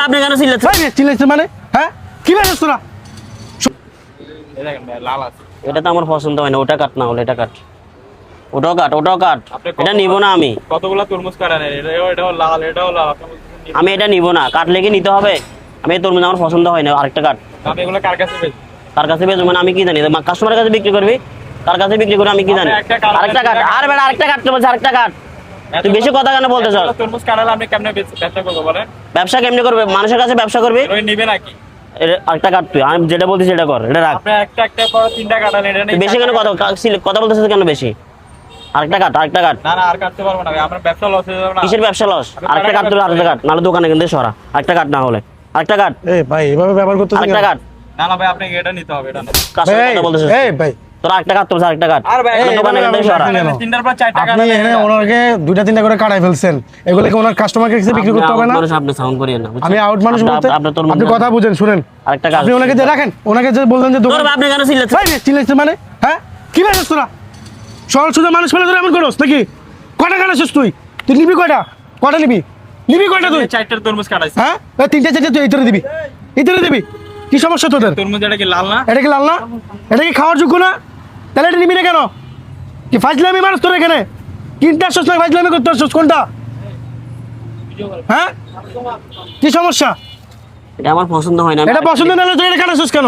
আপনি কেন চিল্লাচ্ছেন? চিল্লাইছে মানে হ্যাঁ কি ব্যাপার তোরা? এটা তো আমার পছন্দ হয় না, ওটা কাট না হলে এটা কাট, ওটাও কাট এটা নিব না আমি। কতগুলা তরমুজ কাটান, এটাও লাল এটাও লাল, আমি এটা নিব না, কাটলে কি নিতে হবে? আমি এই তরমুজ আমার পছন্দ হয় না, আরেকটা কাট। আমি এগুলো কার কাছে বেচি? কার কাছে বেচবো মানে আমি কি জানি? কাস্টমারের কাছে বিক্রি করবি, কার কাছে বিক্রি করে আমি কি জানি? আরেকটা কাট, আর বেটা আরেকটা কাটতে বলছে, আরেকটা কাট। তুই বেশি কথা কেন বলতেছ? তরমুজ কাটালে আপনি কেমনে ব্যবসা করবো বলেন? ব্যবসা কেমনি করবে? মানুষের কাছে ব্যবসা করবি? ওই নিবে নাকি? আরেকটা কাট, তুই আমি যেটা বলছি সেটা কর, এটা রাখ। আপনি একটা পর তিনটা কাটালেন, এটা তুই বেশি কেন কথা বলতেছিস কেন বেশি? আরেকটা কাট। না আর কাটতে পারবো না, আমার ব্যবসা লস হয়ে যাবে না। কিসের ব্যবসা লস? আরেকটা কাট, আরেকটা কাট, নাহলে দোকানে কিন্তু সরা। আরেকটা কাট না হলে আরেকটা কাট। এই ভাই এভাবে ব্যবহার করতেছিস আরেকটা কাট। না ভাই আপনি এটা নিতে হবে, এটা না। কাস্টমার কথা বলতেছিস? এই ভাই তোর আরেকটা কাট, তোর আরেকটা কাট। আর ভাই দোকানে কিন্তু সরা। তিনটার পর চারটা আপনি কাটালেন, এখানে ওনাকে দুইটা তিনটা করে কাটাই ফেলছেন, এগুলো কি ওনার কাস্টমারকে কাছে বিক্রি করতে হবে না? আপনি সাউন্ড করিয়েন না। আমি আউট মানুষ বলতে আপনার আপনি কথা বুঝেন, শুনেন। আরেকটা কাট। আপনি ওনাকে যে রাখেন, ওনাকে যে বললেন যে দোকান আপনি কেন চিল্লাচ্ছেন? ভাই চিল্লাইছে মানে হ্যাঁ কি ব্যাপার তোরা? সরল সোজা মানুষ ফেলে তোরা এমন করস নাকি? কয়টা কাটাছিস তুই? তুই নিবি কয়টা? কয়টা নিবি কয়টা তুই? চারটার তরমুজ কাটাইছি। হ্যাঁ এই তিনটে চারটে তুই এইটারে দিবি, এইটারে দিবি। কি সমস্যা তোদের? তরমুজ এটা কি লাল না? এটা কি লাল না? এটা কি খাওয়ার যোগ্য না? তাহলে এটা নিবি না কেন? কি ফাজলামি মানুষ তোর এখানে? কিনতে আসছিস না ফাজলামি করতে আসছিস কোনটা? হ্যাঁ কি সমস্যা? এটা আমার পছন্দ হয় না। এটা পছন্দ না হলে তুই এটা কাটাছিস কেন?